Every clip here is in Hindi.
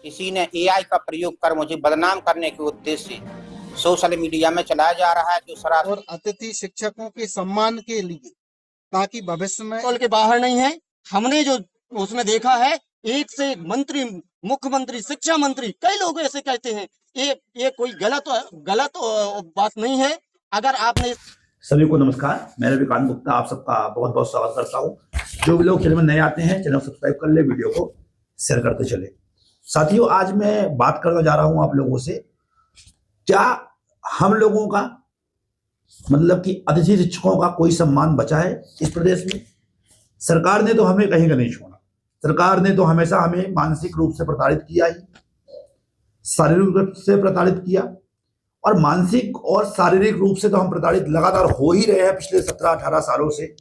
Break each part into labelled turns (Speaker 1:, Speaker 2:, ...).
Speaker 1: किसी ने एआई का प्रयोग कर मुझे बदनाम करने के उद्देश्य से सोशल मीडिया में चलाया जा रहा है, जो सरासर
Speaker 2: और अतिथि शिक्षकों के सम्मान के लिए, ताकि भविष्य में
Speaker 3: के बाहर नहीं है। हमने जो उसमें देखा है, एक से एक मंत्री, मुख्यमंत्री, शिक्षा मंत्री, कई लोग ऐसे कहते हैं। ये कोई गलत बात नहीं है। अगर आपने
Speaker 4: सभी को नमस्कार, मैं रविकांत गुप्ता आप सबका बहुत बहुत स्वागत करता हूं। जो भी लोग चैनल में नए आते हैं, चैनल सब्सक्राइब कर ले, वीडियो को शेयर करते चले। साथियों, आज मैं बात करने जा रहा हूं आप लोगों से, क्या हम लोगों का मतलब कि अतिथि शिक्षकों का कोई सम्मान बचा है इस प्रदेश में? सरकार ने तो हमें कहीं का नहीं छोड़ा। सरकार ने तो हमेशा हमें मानसिक रूप से प्रताड़ित किया ही, शारीरिक रूप से प्रताड़ित किया, और मानसिक और शारीरिक रूप से तो हम प्रताड़ित लगातार हो ही रहे हैं पिछले 17-18 सालों से।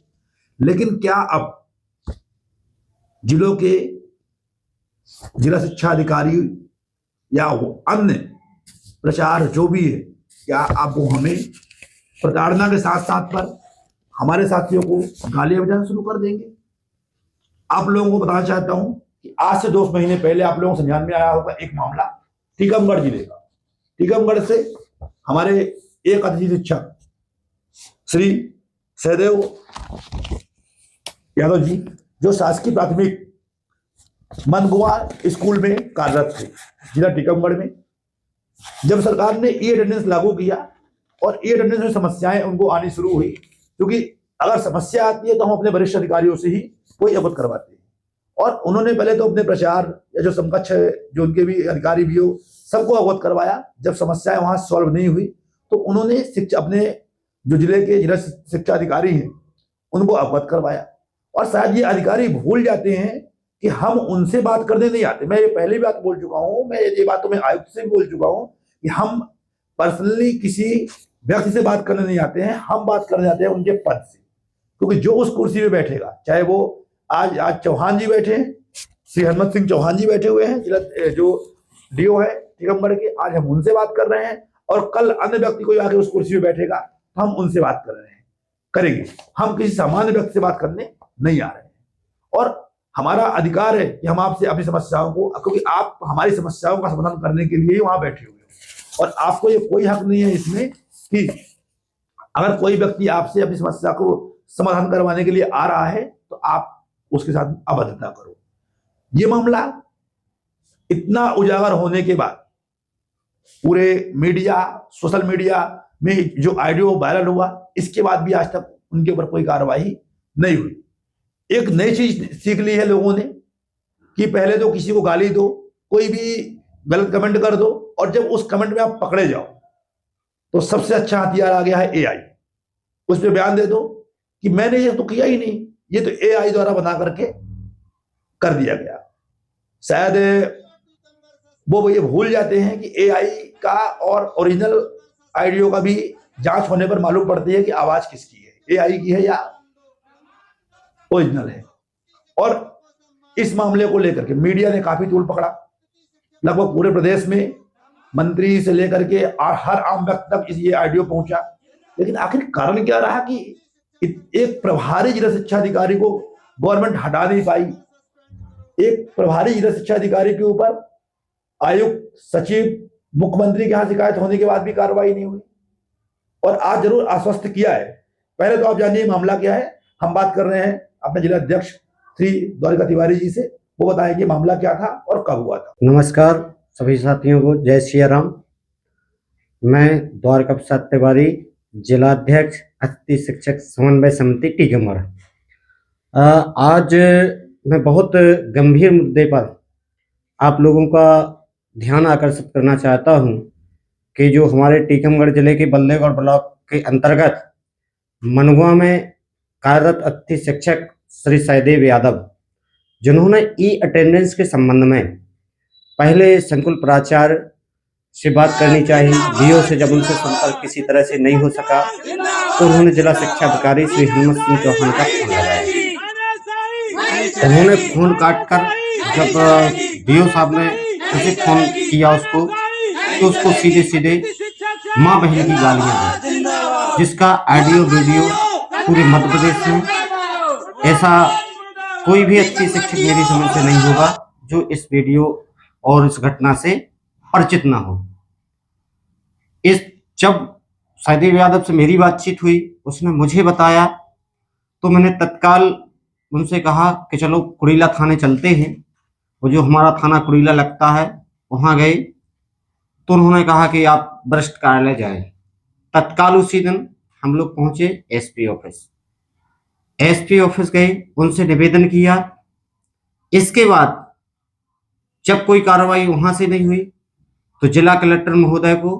Speaker 4: लेकिन क्या अब जिलों के जिला शिक्षा अधिकारी या अन्य प्रचार जो भी है, क्या अब वो हमें प्रताड़ना के साथ साथ पर हमारे साथियों को गालियां बजाना शुरू कर देंगे? आप लोगों को बताना चाहता हूं कि आज से 2 महीने पहले आप लोगों को ध्यान में आया होगा एक मामला टीकमगढ़ जिले का। टीकमगढ़ से हमारे एक अतिथि शिक्षक श्री सहदेव यादव जी, जो शासकीय प्राथमिक मनगुआ स्कूल में कार्यरत थे जिला टीकमगढ़ में, जब सरकार ने ई अटेंडेंस लागू किया और ई अटेंडेंस में समस्याएं उनको आनी शुरू हुई, क्योंकि अगर समस्या आती है तो हम अपने वरिष्ठ अधिकारियों से ही कोई अवगत करवाते हैं। और उन्होंने पहले तो अपने प्रचार या जो समकक्ष जो उनके भी अधिकारी भी हो, सबको अवगत करवाया। जब समस्याएं वहां सॉल्व नहीं हुई तो उन्होंने अपने जो जिले के जिला शिक्षा अधिकारी हैं उनको अवगत करवाया। और शायद ये अधिकारी भूल जाते हैं कि हम उनसे बात करने नहीं आते। मैं ये पहले भी बात बोल चुका हूं, मैं ये बात तो मैं आयुक्त से भी बोल चुका हूं कि हम पर्सनली किसी व्यक्ति से बात करने नहीं आते हैं, हम बात करने जाते हैं उनके पद से। क्योंकि जो उस कुर्सी पे बैठेगा, चाहे वो आज चौहान जी बैठे हैं, श्री हनुमत सिंह चौहान जी बैठे हुए हैं, जिला जो डीओ है टीकमगढ़ के, आज हम उनसे बात कर रहे हैं, और कल अन्य व्यक्ति कोई आके उस कुर्सी पे बैठेगा तो हम उनसे बात कर रहे हैं, करेंगे। हम किसी सामान्य व्यक्ति से बात करने नहीं आ रहे हैं। और हमारा अधिकार है कि हम आपसे अपनी समस्याओं को, क्योंकि आप हमारी समस्याओं का समाधान करने के लिए ही वहां बैठे हुए हो, और आपको ये कोई हक नहीं है इसमें कि अगर कोई व्यक्ति आपसे अपनी समस्या को समाधान करवाने के लिए आ रहा है तो आप उसके साथ अभद्रता करो। ये मामला इतना उजागर होने के बाद पूरे मीडिया, सोशल मीडिया में जो ऑडियो वायरल हुआ, इसके बाद भी आज तक उनके ऊपर कोई कार्रवाई नहीं हुई। एक नई चीज सीख ली है लोगों ने कि पहले तो किसी को गाली दो, कोई भी गलत कमेंट कर दो, और जब उस कमेंट में आप पकड़े जाओ तो सबसे अच्छा हथियार आ गया है एआई। उस पर बयान दे दो कि मैंने ये तो किया ही नहीं, ये तो एआई द्वारा बना करके कर दिया गया। शायद वो ये भूल जाते हैं कि एआई का और ओरिजिनल ऑडियो का भी जांच होने पर मालूम पड़ती है कि आवाज किसकी है, एआई की है या ओरिजिनल है। और इस मामले को लेकर के मीडिया ने काफी तूल पकड़ा। लगभग पूरे प्रदेश में मंत्री से लेकर के हर आम व्यक्ति तक ये ऑडियो पहुंचा। लेकिन आखिर कारण क्या रहा कि एक प्रभारी जिला शिक्षा अधिकारी को गवर्नमेंट हटा नहीं पाई? एक प्रभारी जिला शिक्षा अधिकारी के ऊपर आयुक्त, सचिव, मुख्यमंत्री के यहां शिकायत होने के बाद भी कार्रवाई नहीं हुई, और आज जरूर आश्वस्त किया है। पहले तो आप जानिए मामला क्या है। हम बात कर रहे हैं अपने जिला अध्यक्ष श्री द्वारिका तिवारी जी से, वो बताएंगे मामला क्या था और कब हुआ था।
Speaker 5: नमस्कार सभी साथियों को, जय श्री राम। मैं द्वारिका प्रसाद तिवारी, जिला अध्यक्ष अतिथि शिक्षक समन्वय समिति टीकमगढ़। आज मैं बहुत गंभीर मुद्दे पर आप लोगों का ध्यान आकर्षित करना चाहता हूं कि जो हमारे टीकमगढ़ जिले के बल्लेगढ़ ब्लॉक के अंतर्गत मनगुआ में कार्यरत अतिथि शिक्षक श्री सहदेव यादव, जिन्होंने ई अटेंडेंस के संबंध में पहले संकुल प्राचार्य से बात करनी चाहिए, डीओ से जब उनसे संपर्क किसी तरह से नहीं हो सका तो उन्होंने जिला शिक्षा अधिकारी श्री हनुमत सिंह चौहान का फोन लगाया। उन्होंने फोन काट कर जब डीओ साहब ने उसे फोन किया उसको, तो उसको सीधे सीधे माँ बहन की गालियां दी, जिसका ऑडियो वीडियो पूरे मध्य प्रदेश में ऐसा कोई भी अच्छी शिक्षक मेरी समझ से नहीं होगा जो इस वीडियो और इस घटना से परिचित ना हो। जब सहदेव यादव से मेरी बातचीत हुई, उसने मुझे बताया, तो मैंने तत्काल उनसे कहा कि चलो कुड़ीला थाने चलते हैं। वो जो हमारा थाना कुड़ीला लगता है वहां गए, तो उन्होंने कहा कि आप वरिष्ठ कार्यालय जाएं। तत्काल उसी दिन हम लोग पहुंचे एसपी ऑफिस। एसपी ऑफिस गए, उनसे निवेदन किया। इसके बाद जब कोई कार्रवाई वहां से नहीं हुई तो जिला कलेक्टर महोदय को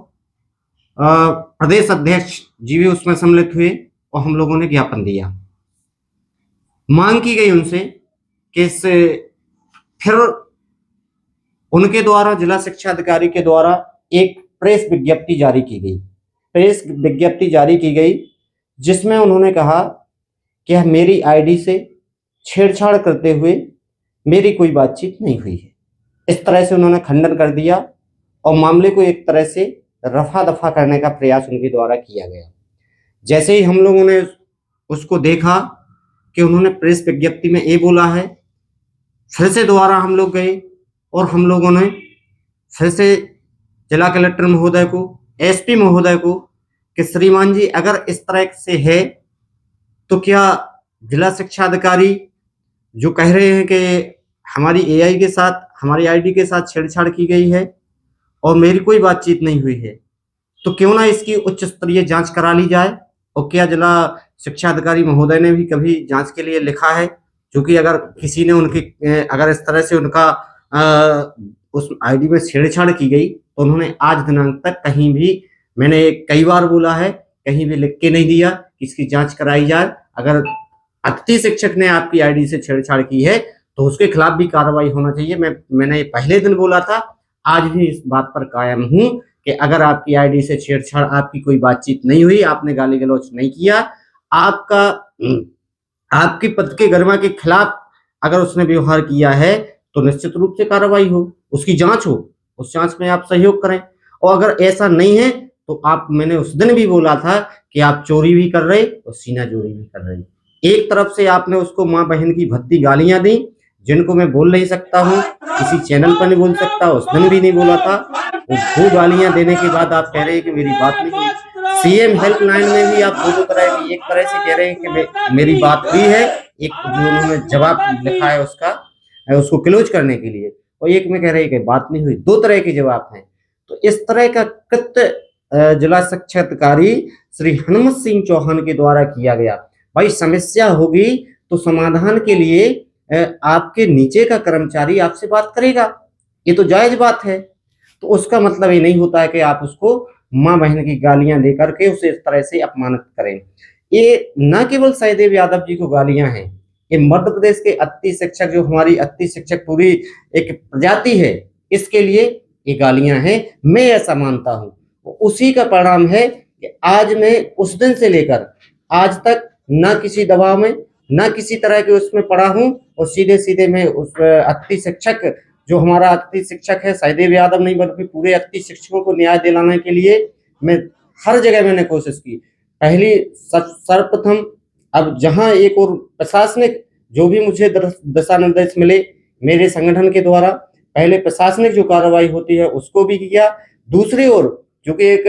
Speaker 5: प्रदेश अध्यक्ष जी भी उसमें सम्मिलित हुए और हम लोगों ने ज्ञापन दिया। मांग की गई उनसे कि फिर उनके द्वारा जिला शिक्षा अधिकारी के द्वारा एक प्रेस विज्ञप्ति जारी की गई। प्रेस विज्ञप्ति जारी की गई जिसमें उन्होंने कहा कि मेरी आईडी से छेड़छाड़ करते हुए मेरी कोई बातचीत नहीं हुई है। इस तरह से उन्होंने खंडन कर दिया और मामले को एक तरह से रफा दफा करने का प्रयास उनके द्वारा किया गया। जैसे ही हम लोगों ने उसको देखा कि उन्होंने प्रेस विज्ञप्ति में ये बोला है, फिर से दोबारा हम लोग गए और हम लोगों ने फिर से जिला कलेक्टर महोदय को, एसपी महोदय को कि श्रीमान जी अगर इस तरह से है तो क्या जिला शिक्षा अधिकारी जो कह रहे हैं कि हमारी एआई के साथ, हमारी आईडी के साथ छेड़छाड़ की गई है और मेरी कोई बातचीत नहीं हुई है, तो क्यों ना इसकी उच्च स्तरीय जांच करा ली जाए। और क्या जिला शिक्षा अधिकारी महोदय ने भी कभी जांच के लिए लिखा है? क्योंकि अगर किसी ने उनकी अगर इस तरह से उनका उस आईडी में छेड़छाड़ की गई तो उन्होंने आज दिनांक तक कहीं भी, मैंने कई बार बोला है, कहीं भी लिख के नहीं दिया कि इसकी जांच कराई जाए। अगर अतिथि शिक्षक ने आपकी आईडी से छेड़छाड़ की है तो उसके खिलाफ भी कार्रवाई होना चाहिए। मैंने पहले दिन बोला था, आज भी इस बात पर कायम हूं कि अगर आपकी आईडी से छेड़छाड़, आपकी कोई बातचीत नहीं हुई, आपने गाली गलौज नहीं किया, आपकी पद के गरिमा के खिलाफ अगर उसने व्यवहार किया है तो निश्चित रूप से कार्रवाई हो, उसकी जांच हो, उस जांच में आप सहयोग करें। और अगर ऐसा नहीं है तो आप, मैंने उस दिन भी बोला था कि आप चोरी भी कर रहे और सीना चोरी भी कर रहे। एक तरफ से आपने उसको माँ बहन की भद्दी गालियां दी जिनको मैं बोल नहीं सकता हूँ, किसी चैनल पर नहीं बोल सकता, उस दिन भी नहीं बोला था। वो गालियां देने के बाद आप कह रहे हैं कि मेरी बात नहीं हुई। सीएम हेल्पलाइन में भी आप दो तरह की, एक तरह से कह रहे हैं कि मेरी बात हुई है, एक जो उन्होंने जवाब लिखा है उसको क्लोज करने के लिए, और एक में कह रहे हैं कि बात नहीं हुई। दो तरह के जवाब हैं। तो इस तरह का कृत्य जिला शिक्षा अधिकारी श्री हनुमत सिंह चौहान के द्वारा किया गया। भाई समस्या होगी तो समाधान के लिए आपके नीचे का कर्मचारी आपसे बात करेगा, ये तो जायज बात है। तो उसका मतलब ये नहीं होता है कि आप उसको माँ बहन की गालियां दे करके उसे इस तरह से अपमानित करें। ये न केवल सहदेव यादव जी को गालियां हैं, ये मध्य प्रदेश के अतिथि शिक्षक, जो हमारी अतिथि शिक्षक पूरी एक प्रजाति है, इसके लिए ये गालियां हैं। मैं ऐसा मानता हूँ उसी का परिणाम है कि आज मैं उस दिन से लेकर आज तक न किसी दबाव में, न किसी तरह के उसमें पड़ा हूं, और सीधे सीधे मैं उस अतिथि शिक्षक, जो हमारा अतिथि शिक्षक है, सहदेव यादव नहीं बल्कि पूरे अतिथि शिक्षकों को न्याय दिलाने के लिए मैं हर जगह मैंने कोशिश की। पहली सर्वप्रथम, अब जहां एक और प्रशासनिक जो भी मुझे दिशा निर्देश मिले मेरे संगठन के द्वारा, पहले प्रशासनिक जो कार्रवाई होती है उसको भी किया। दूसरी ओर जो कि एक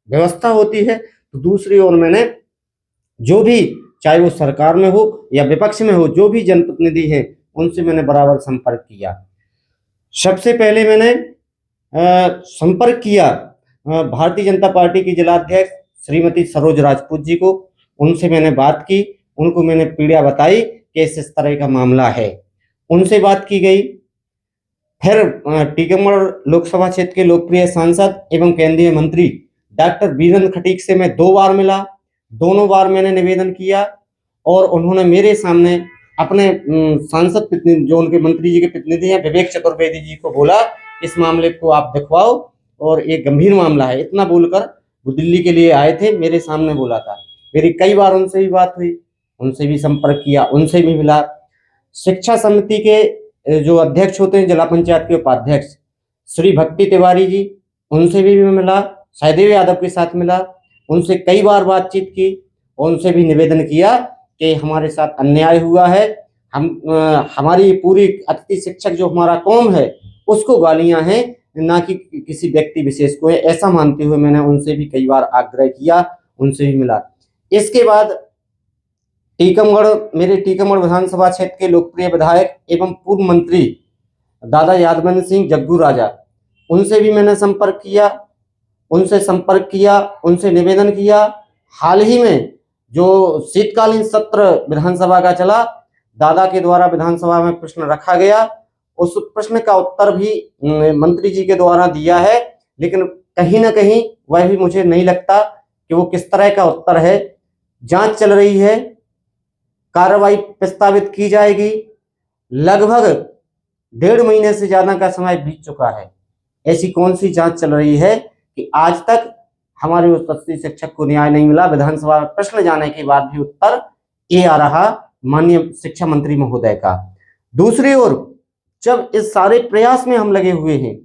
Speaker 5: व्यवस्था होती है, तो दूसरी ओर मैंने जो भी, चाहे वो सरकार में हो या विपक्ष में हो, जो भी जनप्रतिनिधि हैं उनसे मैंने बराबर संपर्क किया। सबसे पहले मैंने संपर्क किया भारतीय जनता पार्टी की जिलाध्यक्ष श्रीमती सरोज राजपूत जी को। उनसे मैंने बात की, उनको मैंने पीड़ा बताई कि इस तरह का मामला है, उनसे बात की गई। फिर टीकमगढ़ लोकसभा क्षेत्र के लोकप्रिय सांसद एवं केंद्रीय मंत्री डॉक्टर वीरेंद्र खटीक से मैं 2 बार मिला। दोनों बार मैंने निवेदन किया और उन्होंने मेरे सामने अपने सांसद प्रतिनिधि, जो उनके मंत्री जी के प्रतिनिधि हैं, विवेक चतुर्वेदी जी को बोला, इस मामले को आप दिखवाओ और एक गंभीर मामला है। इतना बोलकर वो दिल्ली के लिए आए थे, मेरे सामने बोला था। मेरी कई बार उनसे भी बात हुई, उनसे भी संपर्क किया, उनसे भी मिला। शिक्षा समिति के जो अध्यक्ष होते हैं, जिला पंचायत के उपाध्यक्ष श्री भक्ति तिवारी जी, उनसे भी मैं मिला। सहदेव यादव के साथ मिला, उनसे कई बार बातचीत की, उनसे भी निवेदन किया कि हमारे साथ अन्याय हुआ है। हमारी पूरी अतिथि शिक्षक जो हमारा कौम है उसको गालियां हैं, ना कि किसी व्यक्ति विशेष को है, ऐसा मानते हुए मैंने उनसे भी कई बार आग्रह किया, उनसे भी मिला। इसके बाद मेरे टीकमगढ़ विधानसभा क्षेत्र के लोकप्रिय विधायक एवं पूर्व मंत्री दादा यादवंत सिंह जग्गू राजा, उनसे भी मैंने संपर्क किया, उनसे निवेदन किया। हाल ही में जो शीतकालीन सत्र विधानसभा का चला, दादा के द्वारा विधानसभा में प्रश्न रखा गया, उस प्रश्न का उत्तर भी मंत्री जी के द्वारा दिया है, लेकिन कहीं ना कहीं वह भी मुझे नहीं लगता कि वो किस तरह का उत्तर है। जांच चल रही है, कार्रवाई प्रस्तावित की जाएगी। लगभग 1.5 महीने से ज्यादा का समय बीत चुका है। ऐसी कौन सी जांच चल रही है कि आज तक हमारे उस 80 शिक्षक को न्याय नहीं मिला। विधानसभा में प्रश्न जाने के बाद भी उत्तर ये आ रहा माननीय शिक्षा मंत्री महोदय का। दूसरी ओर जब इस सारे प्रयास में हम लगे हुए हैं,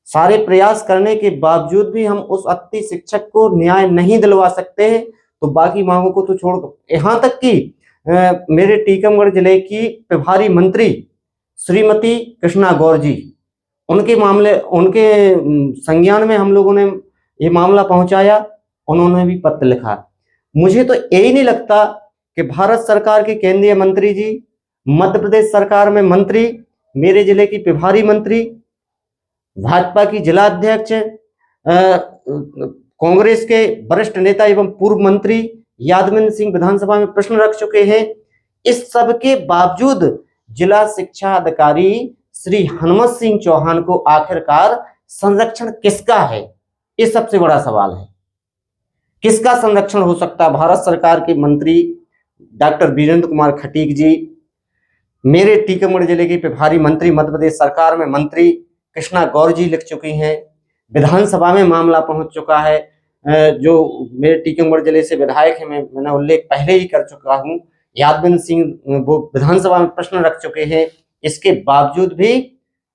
Speaker 5: सारे प्रयास करने के बावजूद भी हम उस 80 शिक्षक को न्याय नहीं दिलवा सकते हैं, तो बाकी मांगों को तो छोड़, यहां तक कि मेरे टीकमगढ़ जिले की प्रभारी मंत्री श्रीमती कृष्णा गौर जी, उनके संज्ञान में हम लोगों ने ये मामला पहुंचाया, उन्होंने भी पत्र लिखा। मुझे तो यही नहीं लगता कि भारत सरकार के केंद्रीय मंत्री जी, मध्य प्रदेश सरकार में मंत्री, मेरे जिले की प्रभारी मंत्री, भाजपा की जिला अध्यक्ष, कांग्रेस के वरिष्ठ नेता एवं पूर्व मंत्री यादवंत सिंह विधानसभा में प्रश्न रख चुके हैं। इस सब के बावजूद जिला शिक्षा अधिकारी श्री हनुमत सिंह चौहान को आखिरकार संरक्षण किसका है, ये सबसे बड़ा सवाल है। किसका संरक्षण हो सकता है? भारत सरकार के मंत्री डॉक्टर वीरेंद्र कुमार खटीक जी, मेरे टीकमगढ़ जिले के प्रभारी मंत्री, मध्य प्रदेश सरकार में मंत्री कृष्णा गौर जी लिख चुकी हैं। विधानसभा में मामला पहुंच चुका है। जो मेरे टीकमगढ़ जिले से विधायक है, मैंने उल्लेख पहले ही कर चुका हूं, यादवंत सिंह वो विधानसभा में प्रश्न रख चुके हैं। इसके बावजूद भी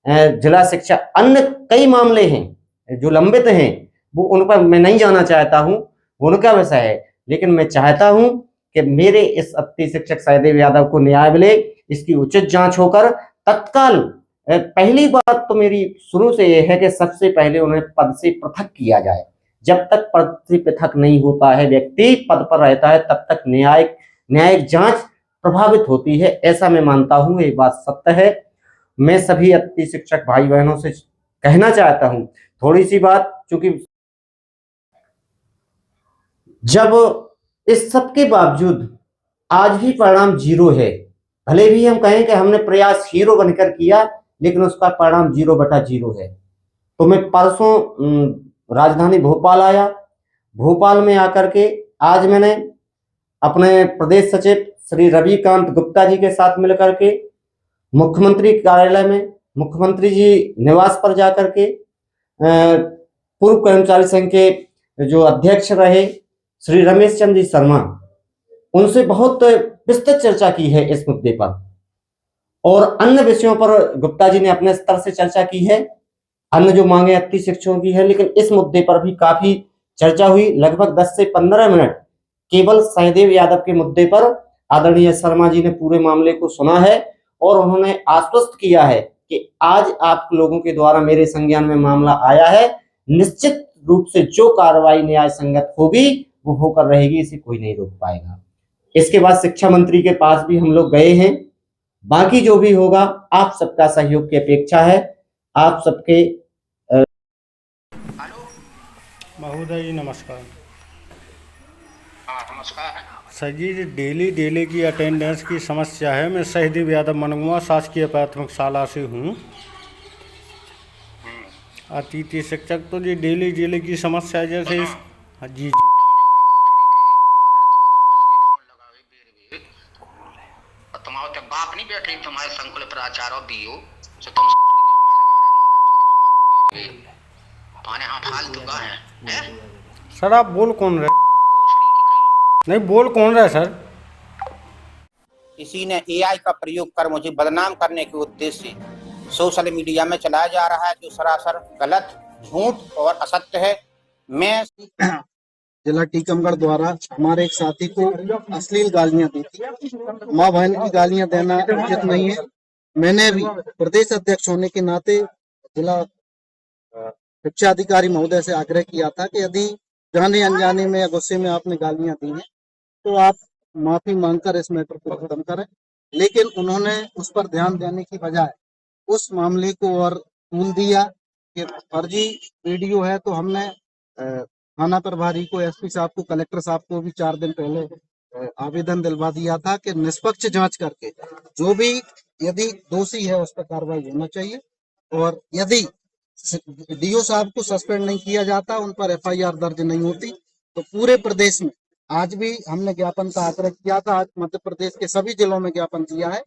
Speaker 5: जिला शिक्षा, अन्य कई मामले हैं जो लंबित हैं, वो उन पर मैं नहीं जाना चाहता हूं, उनका विषय है, लेकिन मैं चाहता हूं कि मेरे इस 80 शिक्षक सहदेव यादव को न्याय मिले, इसकी उचित जांच होकर तत्काल। पहली बात तो मेरी शुरू से यह है कि सबसे पहले उन्हें पद से पृथक किया जाए। जब तक पद से पृथक नहीं होता है, व्यक्ति पद पर रहता है, तब तक न्यायिक जांच प्रभावित होती है, ऐसा मैं मानता हूं। ये बात सत्य है। मैं सभी 80 शिक्षक भाई बहनों से कहना चाहता हूं, थोड़ी सी बात, चूंकि जब इस सब के बावजूद आज भी परिणाम 0 है, भले भी हम कहें कि हमने प्रयास हीरो बनकर किया, लेकिन उसका परिणाम 0/0 है। तो मैं परसों राजधानी भोपाल आया। भोपाल में आकर के आज मैंने अपने प्रदेश सचिव श्री रविकांत गुप्ता जी के साथ मिलकर के मुख्यमंत्री कार्यालय में, मुख्यमंत्री जी निवास पर जाकर के पूर्व कर्मचारी संघ के जो अध्यक्ष रहे श्री रमेश चंद्र शर्मा, उनसे बहुत विस्तृत चर्चा की है इस मुद्दे पर, और अन्य विषयों पर गुप्ता जी ने अपने स्तर से चर्चा की है। अन्य जो मांगे 80 शिक्षकों की है, लेकिन इस मुद्दे पर भी काफी चर्चा हुई। लगभग 10 से 15 मिनट केवल सहदेव यादव के मुद्दे पर आदरणीय शर्मा जी ने पूरे मामले को सुना है, और उन्होंने आश्वस्त किया है कि आज आप लोगों के द्वारा मेरे संज्ञान में मामला आया है, निश्चित रूप से जो कार्रवाई न्याय संगत होगी वो होकर रहेगी, इसे कोई नहीं रोक पाएगा। इसके बाद शिक्षा मंत्री के पास भी हम लोग गए हैं। बाकी जो भी होगा, आप सबका सहयोग की अपेक्षा है। आप सबके
Speaker 6: महोदय जी नमस्कार।
Speaker 1: नमस्कार
Speaker 6: सर जी, डेली की अटेंडेंस की समस्या है। मैं सहदेव यादव मनगुआ शासकीय प्राथमिक शाला से हूँ। अतिथि शिक्षक तो जी डेली की समस्या है, जैसे हाँ जी
Speaker 1: तुम्हारे बाप नहीं बैठे तुम्हारे संकुल प्राचार्य बीओ से तुम हाँ फालतू का है?
Speaker 6: सर आप बोल कौन रहे? नहीं बोल कौन रहा है सर?
Speaker 1: किसी ने एआई का प्रयोग कर मुझे बदनाम करने के उद्देश्य से सोशल मीडिया में चलाया जा रहा है, जो सरासर गलत, झूठ और असत्य है। मैं
Speaker 2: जिला टीकमगढ़ द्वारा हमारे एक साथी को अश्लील गालियां दी थी। माँ बहन की गालियां देना उचित नहीं है। मैंने भी प्रदेश अध्यक्ष होने के नाते जिला शिक्षा अधिकारी महोदय से आग्रह किया था कि यदि जाने अनजाने में या गुस्से में आपने गालियां दी हैं तो आप माफी मांगकर इस मैटर को खत्म करें, लेकिन उन्होंने उस पर ध्यान देने की बजाय उस मामले को और तूल दिया कि फर्जी वीडियो है। तो हमने थाना प्रभारी को, एसपी साहब को, कलेक्टर साहब को भी 4 दिन पहले आवेदन दिलवा दिया था कि निष्पक्ष जांच करके जो भी यदि दोषी है उस पर कार्रवाई होना चाहिए, और यदि डीओ साहब को सस्पेंड नहीं किया जाता, उन पर एफआईआर दर्ज नहीं होती, तो पूरे प्रदेश में आज भी हमने ज्ञापन का आग्रह किया था। आज मध्य प्रदेश के सभी जिलों में ज्ञापन किया है,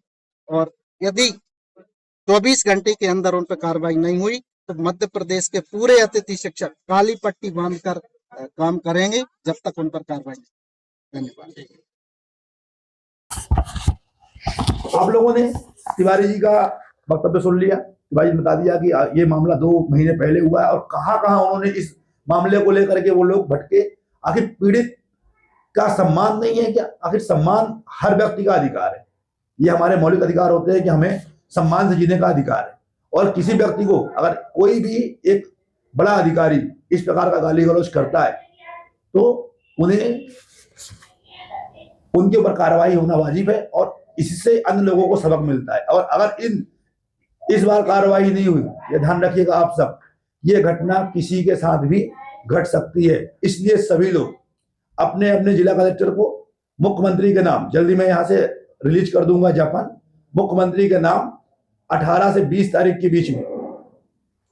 Speaker 2: और यदि 24 घंटे के अंदर उन पर कार्रवाई नहीं हुई तो मध्य प्रदेश के पूरे अतिथि शिक्षक काली पट्टी बांधकर काम करेंगे जब तक उन पर कार्रवाई नहीं। धन्यवाद।
Speaker 4: आप लोगों ने तिवारी जी का वक्तव्य सुन लिया। तिवारी जी ने बता दिया कि ये मामला 2 महीने पहले हुआ है और कहां उन्होंने इस मामले को लेकर के वो लोग भटके। आखिर पीड़ित का सम्मान नहीं है क्या? आखिर सम्मान हर व्यक्ति का अधिकार है, ये हमारे मौलिक अधिकार होते हैं कि हमें सम्मान से जीने का अधिकार है। और किसी व्यक्ति को अगर कोई भी एक बड़ा अधिकारी इस प्रकार का गाली गलौज करता है तो उन्हें उनके ऊपर कार्रवाई होना वाजिब है, और इससे अन्य लोगों को सबक मिलता है। और अगर इस बार कार्रवाई नहीं हुई, ये ध्यान रखिएगा आप सब, ये घटना किसी के साथ भी घट सकती है। इसलिए सभी लोग अपने अपने जिला कलेक्टर को मुख्यमंत्री के नाम, जल्दी मैं यहाँ से रिलीज कर दूंगा ज्ञापन, मुख्यमंत्री के नाम 18 से 20 तारीख के बीच में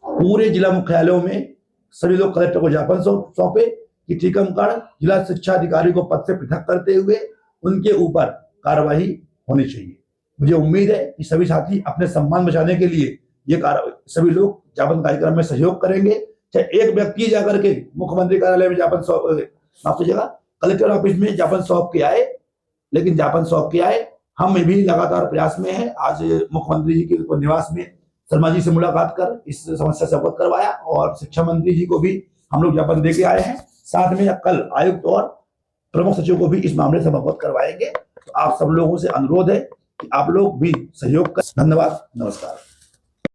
Speaker 4: पूरे जिला मुख्यालयों में सभी लोग कलेक्टर को ज्ञापन सौंपे कि टीकमगढ़ जिला शिक्षा अधिकारी को पद से पृथक करते हुए उनके ऊपर कार्रवाई होनी चाहिए। मुझे उम्मीद है कि सभी साथी अपने सम्मान बचाने के लिए ये सभी लोग ज्ञापन कार्यक्रम में सहयोग करेंगे। चाहे एक व्यक्ति जाकर के मुख्यमंत्री कार्यालय में ज्ञापन माफ कीजिएगा, कलेक्टर ऑफिस में ज्ञापन सौंप के आए, लेकिन ज्ञापन सौंप के आए, हम भी लगातार प्रयास में है। आज मुख्यमंत्री जी के निवास में शर्मा जी से मुलाकात कर इस समस्या से अवगत करवाया, और शिक्षा मंत्री जी को भी हम लोग ज्ञापन देके आए हैं। साथ में कल आयुक्त और प्रमुख सचिव को भी इस मामले से अवगत करवाएंगे। तो आप सब लोगों से अनुरोध है कि आप लोग भी सहयोग करें। धन्यवाद, नमस्कार।